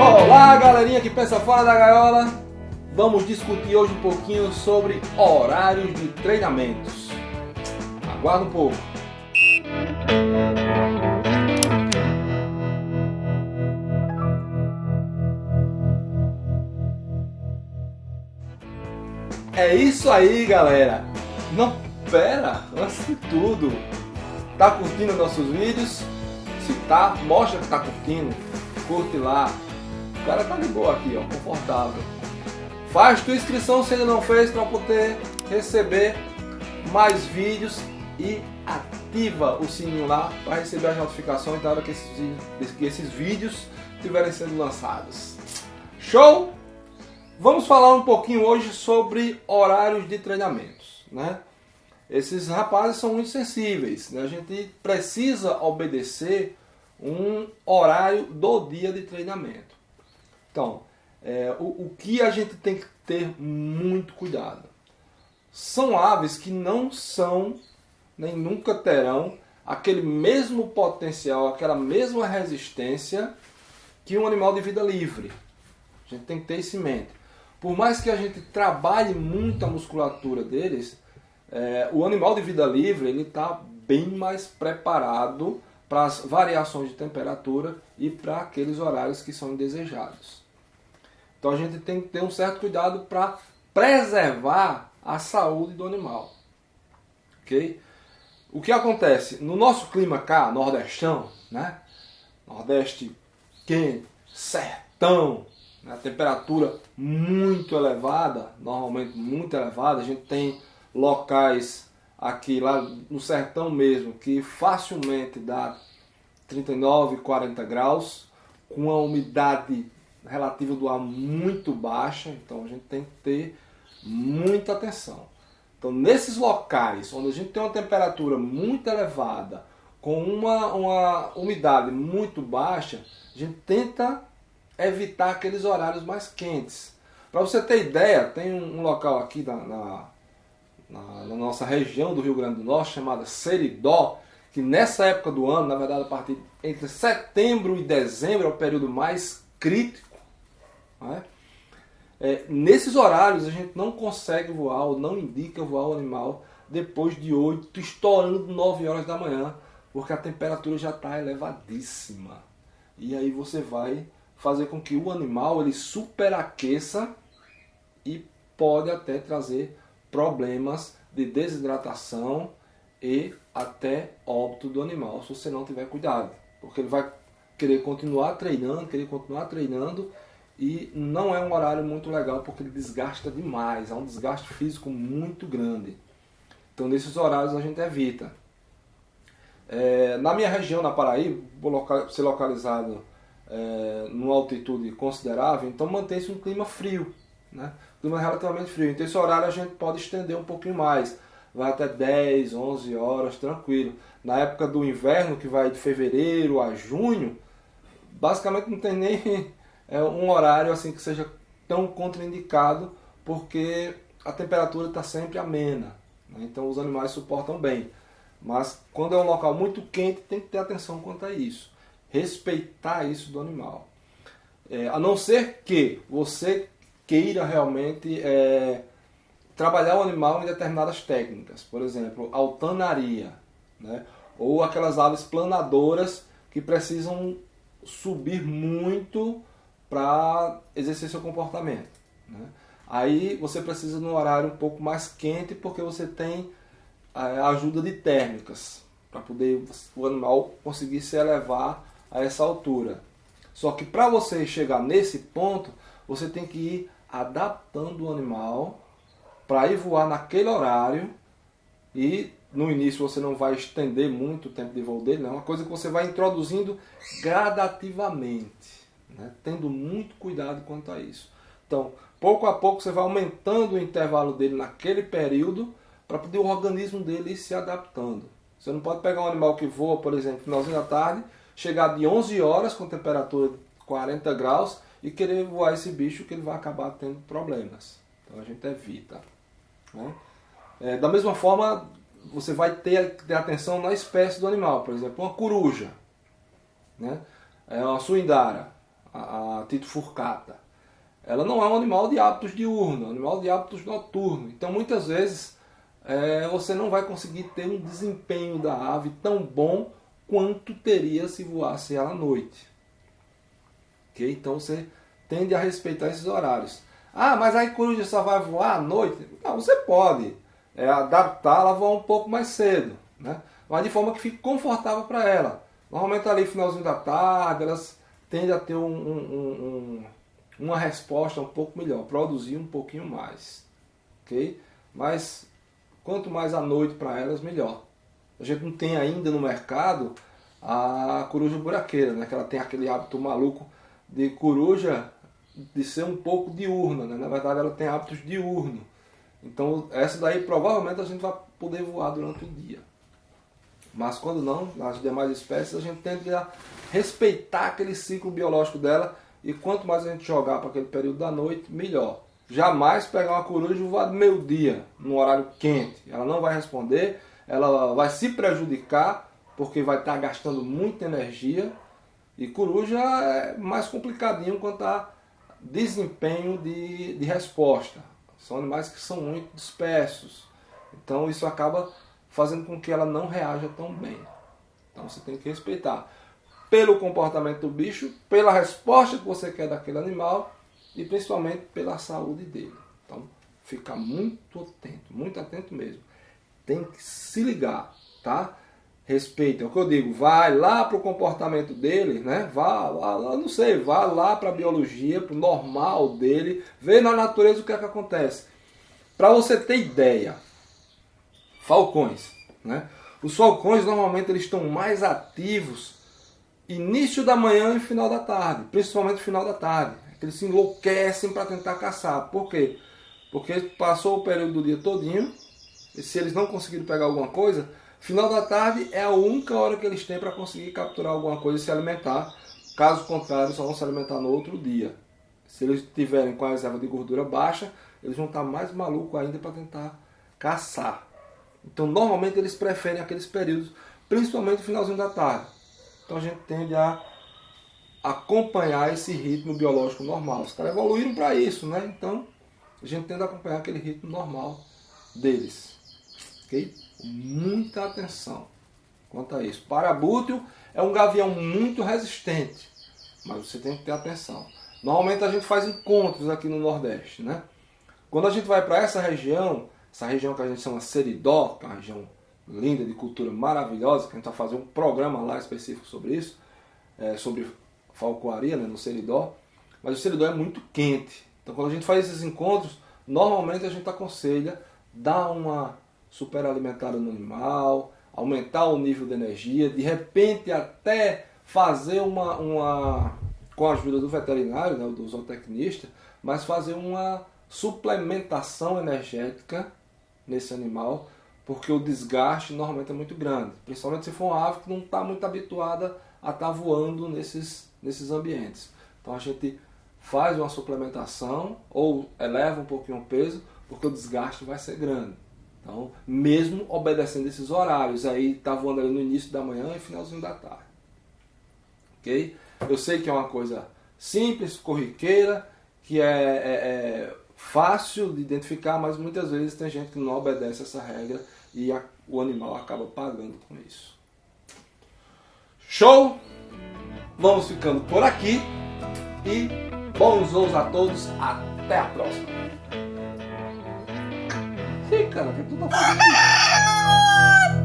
Olá, galerinha que pensa fora da gaiola. Vamos discutir hoje um pouquinho sobre horários de treinamentos. Aguarda um pouco. É isso aí, galera. Não, pera, antes de tudo, tá curtindo nossos vídeos? Se tá, mostra que tá curtindo, curte lá. O cara tá de boa aqui, ó, confortável. Faz tua inscrição se ainda não fez para poder receber mais vídeos e ativa o sininho lá para receber as notificações na hora que esses vídeos estiverem sendo lançados. Show? Vamos falar um pouquinho hoje sobre horários de treinamentos, né? Esses rapazes são muito sensíveis, né? A gente precisa obedecer um horário do dia de treinamento. Então, o que a gente tem que ter muito cuidado? São aves que não são, nem nunca terão, aquele mesmo potencial, aquela mesma resistência que um animal de vida livre. A gente tem que ter isso em mente. Por mais que a gente trabalhe muito a musculatura deles, o animal de vida livre ele está bem mais preparado para as variações de temperatura e para aqueles horários que são indesejados. Então a gente tem que ter um certo cuidado para preservar a saúde do animal. Ok? O que acontece? No nosso clima cá, nordestão, né? Nordeste quente, sertão, a temperatura muito elevada, normalmente muito elevada. A gente tem locais aqui lá no sertão mesmo que facilmente dá 39, 40 graus, com a umidade relativa do ar muito baixa, então a gente tem que ter muita atenção. Então nesses locais onde a gente tem uma temperatura muito elevada, com uma umidade muito baixa, a gente tenta evitar aqueles horários mais quentes. Para você ter ideia, tem um local aqui na nossa região do Rio Grande do Norte, chamada Seridó, que nessa época do ano, na verdade a partir entre setembro e dezembro é o período mais crítico, né? Nesses horários a gente não consegue voar, ou não indica voar o animal depois de 8, estourando 9 horas da manhã, porque a temperatura já está elevadíssima. E aí você vai fazer com que o animal ele superaqueça e pode até trazer problemas de desidratação e até óbito do animal, se você não tiver cuidado. Porque ele vai querer continuar treinando e não é um horário muito legal porque ele desgasta demais, há um desgaste físico muito grande. Então nesses horários a gente evita. Na minha região, na Paraíba, vou ser localizado numa altitude considerável, então mantém-se um clima frio, né? Clima relativamente frio. Então esse horário a gente pode estender um pouquinho mais, vai até 10, 11 horas, tranquilo. Na época do inverno, que vai de fevereiro a junho, basicamente não tem nem um horário assim que seja tão contraindicado, porque a temperatura está sempre amena, né? Então os animais suportam bem. Mas quando é um local muito quente, tem que ter atenção quanto a isso. Respeitar isso do animal. A não ser que você queira realmente trabalhar o animal em determinadas técnicas. Por exemplo, altanaria, né? Ou aquelas aves planadoras que precisam subir muito para exercer seu comportamento, né? Aí você precisa de um horário um pouco mais quente, porque você tem a ajuda de térmicas para poder o animal conseguir se elevar a essa altura. Só que para você chegar nesse ponto, você tem que ir adaptando o animal para ir voar naquele horário, e no início você não vai estender muito o tempo de voo dele, é uma coisa que você vai introduzindo gradativamente, né? Tendo muito cuidado quanto a isso. Então, pouco a pouco você vai aumentando o intervalo dele naquele período para poder o organismo dele ir se adaptando. Você não pode pegar um animal que voa, por exemplo, no finalzinho da tarde, chegar de 11 horas com temperatura de 40 graus e querer voar esse bicho, que ele vai acabar tendo problemas. Então a gente evita, né? Da mesma forma, você vai ter atenção na espécie do animal. Por exemplo, uma coruja, né? Uma suindara. a Tito furcata. Ela não é um animal de hábitos diurnos, é um animal de hábitos noturnos. Então muitas vezes você não vai conseguir ter um desempenho da ave tão bom quanto teria se voasse ela à noite. Okay? Então você tende a respeitar esses horários. Ah, mas aí a coruja só vai voar à noite? Não, você pode adaptá-la a voar um pouco mais cedo, né? Mas de forma que fique confortável para ela. Normalmente ali finalzinho da tarde, elas tendem a ter uma resposta um pouco melhor, produzir um pouquinho mais. Okay? Mas quanto mais à noite para elas, melhor. A gente não tem ainda no mercado a coruja buraqueira, né? Que ela tem aquele hábito maluco de coruja de ser um pouco diurna, né? Na verdade ela tem hábitos diurnos. Então essa daí provavelmente a gente vai poder voar durante o dia. Mas quando não, nas demais espécies a gente tende a respeitar aquele ciclo biológico dela, e quanto mais a gente jogar para aquele período da noite, melhor. Jamais pegar uma coruja e voar do meio-dia, num horário quente. Ela não vai responder, ela vai se prejudicar, porque vai estar gastando muita energia. E coruja é mais complicadinho quanto a desempenho de resposta. São animais que são muito dispersos. Então isso acaba fazendo com que ela não reaja tão bem. Então você tem que respeitar pelo comportamento do bicho, pela resposta que você quer daquele animal e principalmente pela saúde dele. Então fica muito atento mesmo. Tem que se ligar, tá? Respeita, é o que eu digo, vai lá para o comportamento dele, né? Vá lá para a biologia, para o normal dele, vê na natureza o que é que acontece. Para você ter ideia, falcões, né? Os falcões normalmente eles estão mais ativos início da manhã e final da tarde, principalmente final da tarde. Eles se enlouquecem para tentar caçar. Por quê? Porque passou o período do dia todinho, e se eles não conseguirem pegar alguma coisa, final da tarde é a única hora que eles têm para conseguir capturar alguma coisa e se alimentar. Caso contrário, só vão se alimentar no outro dia. Se eles tiverem com a reserva de gordura baixa, eles vão estar mais malucos ainda para tentar caçar. Então, normalmente, eles preferem aqueles períodos, principalmente no finalzinho da tarde. Então, a gente tende a acompanhar esse ritmo biológico normal. Os caras evoluíram para isso, né? Então, a gente tende a acompanhar aquele ritmo normal deles. Ok? Muita atenção quanto a isso. Parabútil é um gavião muito resistente, mas você tem que ter atenção. Normalmente a gente faz encontros aqui no Nordeste, né? Quando a gente vai para essa região que a gente chama Seridó, que é uma região linda, de cultura maravilhosa, que a gente vai fazer um programa lá específico sobre isso, sobre falcoaria, né, no Seridó. Mas o Seridó é muito quente. Então quando a gente faz esses encontros, normalmente a gente aconselha dar uma superalimentada no animal, aumentar o nível de energia, de repente até fazer com a ajuda do veterinário, né, do zootecnista, mas fazer uma suplementação energética nesse animal, porque o desgaste normalmente é muito grande, principalmente se for uma ave que não está muito habituada a estar voando nesses ambientes. Então a gente faz uma suplementação ou eleva um pouquinho o peso, porque o desgaste vai ser grande. Então, mesmo obedecendo esses horários, aí tá voando ali no início da manhã e finalzinho da tarde. Ok? Eu sei que é uma coisa simples, corriqueira, que é fácil de identificar, mas muitas vezes tem gente que não obedece essa regra e o animal acaba pagando com isso. Show? Vamos ficando por aqui e bons voos a todos. Até a próxima. Sim, cara, que tu tá fazendo isso?